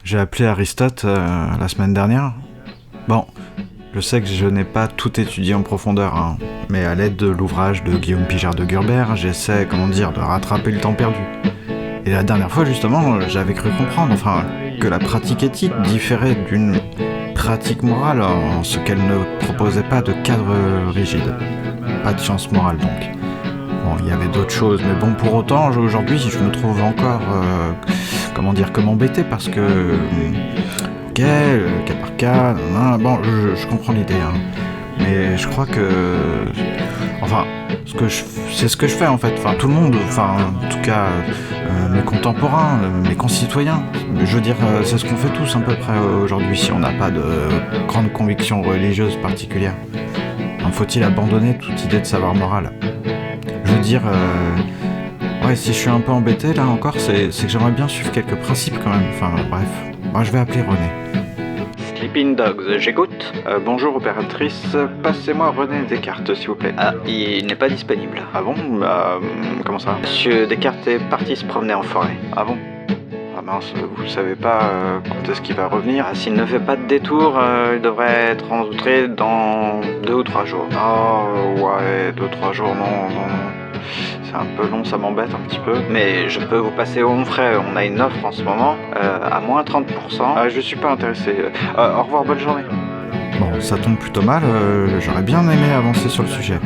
J'ai appelé Aristote la semaine dernière. Bon, je sais que je n'ai pas tout étudié en profondeur, hein, mais à l'aide de l'ouvrage de Guillaume Pijard de Gurbert, j'essaie, de rattraper le temps perdu. Et la dernière fois, justement, j'avais cru comprendre, que la pratique éthique différait d'une pratique morale en ce qu'elle ne proposait pas de cadre rigide. Pas de science morale, donc. Bon, il y avait d'autres choses, mais bon, pour autant, aujourd'hui, je me trouve encore, comme embêté, parce que... ok, cas par cas, bon, je comprends l'idée, hein. Mais je crois que... c'est ce que je fais, en fait. Tout le monde, en tout cas, mes contemporains, mes concitoyens. Je veux dire, c'est ce qu'on fait tous, à peu près, aujourd'hui, si on n'a pas de grande conviction religieuse particulière. Faut-il abandonner toute idée de savoir moral ? Je veux dire, si je suis un peu embêté là encore, c'est que j'aimerais bien suivre quelques principes quand même. Bref, moi je vais appeler René. Sleeping Dogs, j'écoute. Bonjour opératrice, passez-moi René Descartes s'il vous plaît. Ah, il n'est pas disponible. Ah bon ? Comment ça ? Monsieur Descartes est parti se promener en forêt. Ah bon ? Ah mince, vous savez pas quand est-ce qu'il va revenir ? Ah, s'il ne fait pas de détour, il devrait être rentré dans 2 ou 3 jours. Oh ouais, 2-3 jours, non. C'est un peu long, ça m'embête un petit peu. Mais je peux vous passer au Onfray, on a une offre en ce moment, à moins 30%. Ah, je suis pas intéressé. Au revoir, bonne journée. Bon, ça tombe plutôt mal, j'aurais bien aimé avancer sur le sujet.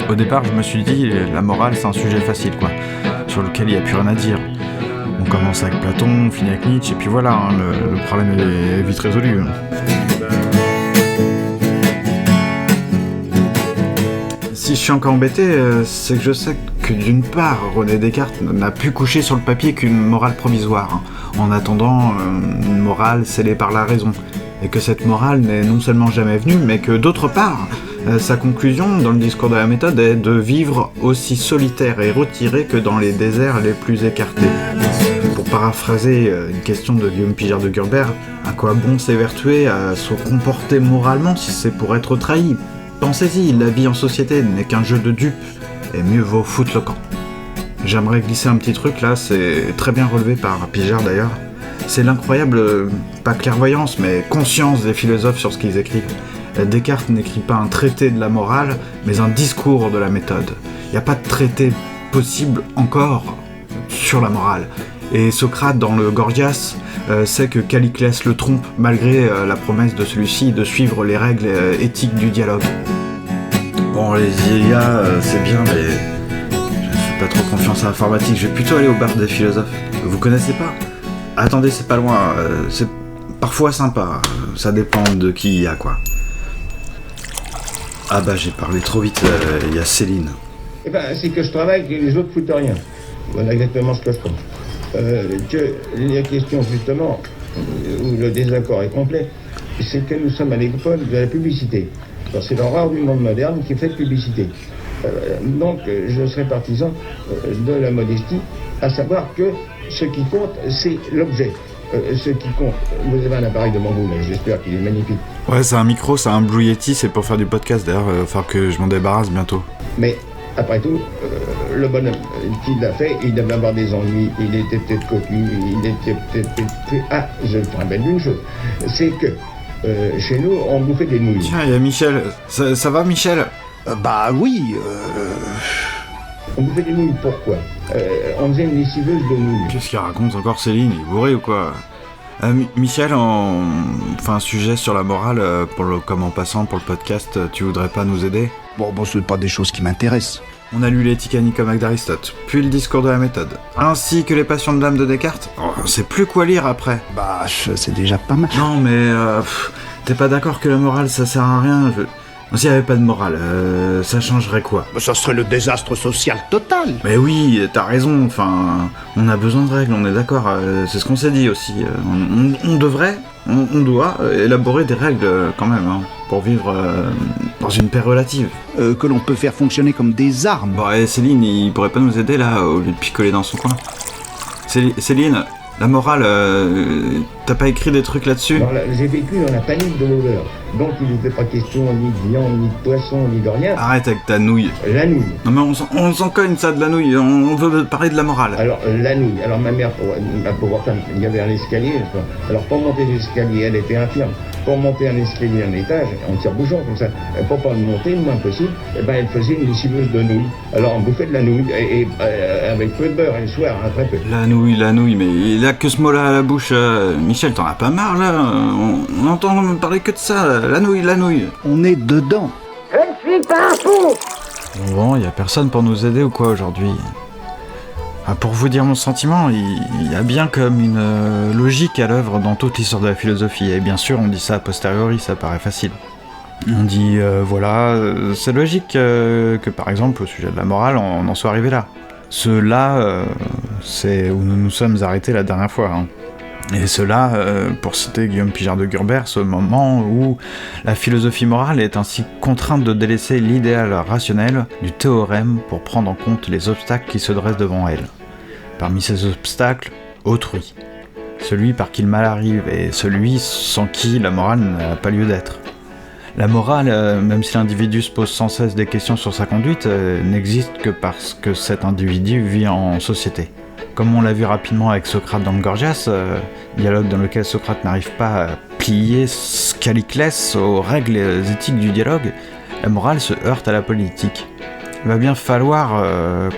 Au départ, je me suis dit, la morale c'est un sujet facile, sur lequel il n'y a plus rien à dire. On commence avec Platon, on finit avec Nietzsche, et puis voilà, le problème est vite résolu. Si je suis encore embêté, c'est que je sais que d'une part, René Descartes n'a pu coucher sur le papier qu'une morale provisoire, en attendant une morale scellée par la raison, et que cette morale n'est non seulement jamais venue, mais que d'autre part, sa conclusion dans le discours de la méthode est de vivre aussi solitaire et retiré que dans les déserts les plus écartés. Pour paraphraser une question de Guillaume Pijard de Gurbert, à quoi bon s'évertuer à se comporter moralement si c'est pour être trahi ? Pensez-y, la vie en société n'est qu'un jeu de dupes, et mieux vaut foutre le camp. J'aimerais glisser un petit truc là, c'est très bien relevé par Pijard d'ailleurs. C'est l'incroyable, pas clairvoyance, mais conscience des philosophes sur ce qu'ils écrivent. Descartes n'écrit pas un traité de la morale, mais un discours de la méthode. Il n'y a pas de traité possible encore sur la morale. Et Socrate, dans le Gorgias, sait que Calliclès le trompe, malgré la promesse de celui-ci de suivre les règles éthiques du dialogue. Bon, les IA, c'est bien, mais je suis pas trop confiance à l'informatique. Je vais plutôt aller au bar des philosophes. Vous connaissez pas ? Attendez, c'est pas loin. C'est parfois sympa. Ça dépend de qui il y a, quoi. Ah bah, j'ai parlé trop vite. Il y a Céline. C'est que je travaille et les autres foutent rien. Voilà exactement ce que je pense. La question justement où le désaccord est complet, c'est que nous sommes à l'époque de la publicité. Alors, c'est l'horreur du monde moderne qui fait de publicité. Donc je serais partisan de la modestie, à savoir que ce qui compte c'est l'objet. Ce qui compte, vous avez un appareil devant vous, mais j'espère qu'il est magnifique. Ouais, c'est un micro, c'est un Blue Yeti, c'est pour faire du podcast d'ailleurs, il va falloir que je m'en débarrasse bientôt. Mais après tout, le bonhomme qui l'a fait, il devait avoir des ennuis, il était peut-être cocu, il était peut-être... Ah, je me rappelle d'une chose, c'est que chez nous, on bouffait des nouilles. Tiens, il y a Michel. Ça va, Michel ? Bah oui, On bouffait des nouilles, pourquoi on faisait une lessiveuse de nouilles. Qu'est-ce qu'il raconte encore, Céline ? Il est bourré ou quoi ? Michel, un sujet sur la morale, comme en passant pour le podcast, tu voudrais pas nous aider ? bon, c'est pas des choses qui m'intéressent. On a lu l'éthique Nicomaque d'Aristote, puis le discours de la méthode, ainsi que les passions de l'âme de Descartes. On sait plus quoi lire après. Bah, c'est déjà pas mal. Non mais, t'es pas d'accord que la morale ça sert à rien ? S'il y avait pas de morale, ça changerait quoi ? Ça serait le désastre social total. Mais oui, t'as raison, on a besoin de règles, on est d'accord, c'est ce qu'on s'est dit aussi. On doit élaborer des règles quand même, pour vivre dans une paix relative. Que l'on peut faire fonctionner comme des armes. Bon, et Céline, il pourrait pas nous aider là, au lieu de picoler dans son coin ? Céline, La morale, t'as pas écrit des trucs là-dessus? Alors là, j'ai vécu dans la panique de l'odeur. Donc il n'était pas question ni de viande, ni de poisson, ni de rien. Arrête avec ta nouille. La nouille. Non mais on s'en cogne ça de la nouille, on veut parler de la morale. Alors la nouille. Alors ma mère, ma pauvre femme, il y avait un escalier. Alors pour monter l'escalier, elle était infirme. Pour monter un escalier, un étage, en tire-bouchon comme ça, pour pas le monter, le moins possible, elle faisait une lessiveuse de nouilles. Alors on bouffait de la nouille, et avec peu de beurre, et le soir, hein, très peu. La nouille, mais il a que ce mot-là à la bouche. Michel, t'en as pas marre là? On entend parler que de ça, la nouille. On est dedans. Je ne suis pas un fou! Bon, y a personne pour nous aider ou quoi aujourd'hui? Pour vous dire mon sentiment, il y a bien comme une logique à l'œuvre dans toute l'histoire de la philosophie, et bien sûr on dit ça a posteriori, ça paraît facile. On dit, c'est logique que par exemple au sujet de la morale, on en soit arrivé là. Ce-là, c'est où nous nous sommes arrêtés la dernière fois. Hein. Et cela, pour citer Guillaume Pijard de Gurbert, ce moment où la philosophie morale est ainsi contrainte de délaisser l'idéal rationnel du théorème pour prendre en compte les obstacles qui se dressent devant elle. Parmi ces obstacles, autrui. Celui par qui le mal arrive et celui sans qui la morale n'a pas lieu d'être. La morale, même si l'individu se pose sans cesse des questions sur sa conduite, n'existe que parce que cet individu vit en société. Comme on l'a vu rapidement avec Socrate dans le Gorgias, dialogue dans lequel Socrate n'arrive pas à plier Caliclès aux règles éthiques du dialogue, la morale se heurte à la politique. Il va bien falloir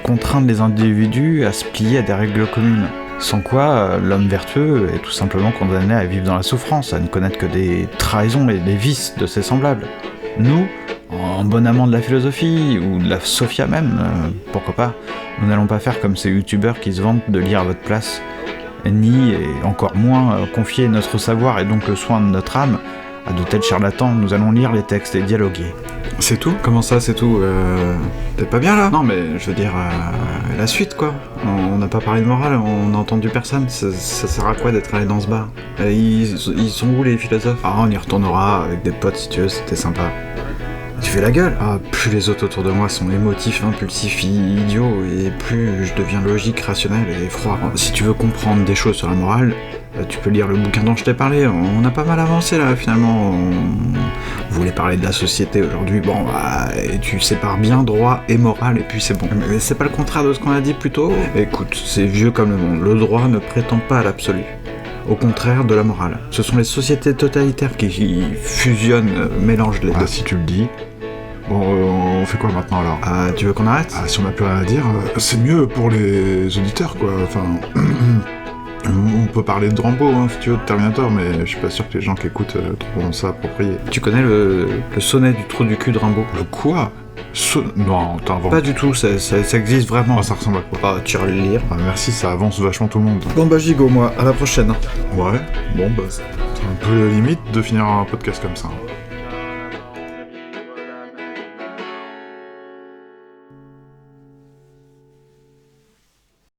contraindre les individus à se plier à des règles communes, sans quoi l'homme vertueux est tout simplement condamné à vivre dans la souffrance, à ne connaître que des trahisons et des vices de ses semblables. Nous, en bon amant de la philosophie, ou de la Sophia même, pourquoi pas, nous n'allons pas faire comme ces youtubeurs qui se vantent de lire à votre place, ni, et encore moins, confier notre savoir et donc le soin de notre âme à de tels charlatans. Nous allons lire les textes et dialoguer. C'est tout? Comment ça, c'est tout? T'es pas bien là? Non mais, je veux dire, la suite quoi. On n'a pas parlé de morale, on n'a entendu personne. Ça sert à quoi d'être allé dans ce bar? Ils sont où les philosophes? On y retournera avec des potes si tu veux, c'était sympa. Tu fais la gueule? Plus les autres autour de moi sont émotifs, impulsifs, idiots, et plus je deviens logique, rationnel et froid. Si tu veux comprendre des choses sur la morale, tu peux lire le bouquin dont je t'ai parlé. On a pas mal avancé là finalement. On voulait parler de la société aujourd'hui. Bon, et tu sépares bien droit et morale, et puis c'est bon. Mais c'est pas le contraire de ce qu'on a dit plus tôt? Écoute, c'est vieux comme le monde. Le droit ne prétend pas à l'absolu. Au contraire de la morale. Ce sont les sociétés totalitaires qui fusionnent, mélangent les deux. Si tu le dis. Bon, on fait quoi maintenant alors? Tu veux qu'on arrête? Si on n'a plus rien à dire, c'est mieux pour les auditeurs quoi, enfin... On peut parler de Rambo, hein, si tu veux, de Terminator, mais je suis pas sûr que les gens qui écoutent trouveront ça approprié. Tu connais le sonnet du trou du cul de Rambo? Le quoi? Non, t'inventes. Pas du tout, ça existe vraiment. Ça ressemble à quoi? Tu vas le lire. Merci, ça avance vachement tout le monde. Bon gigo, moi, à la prochaine. Ouais, bon c'est un peu limite de finir un podcast comme ça.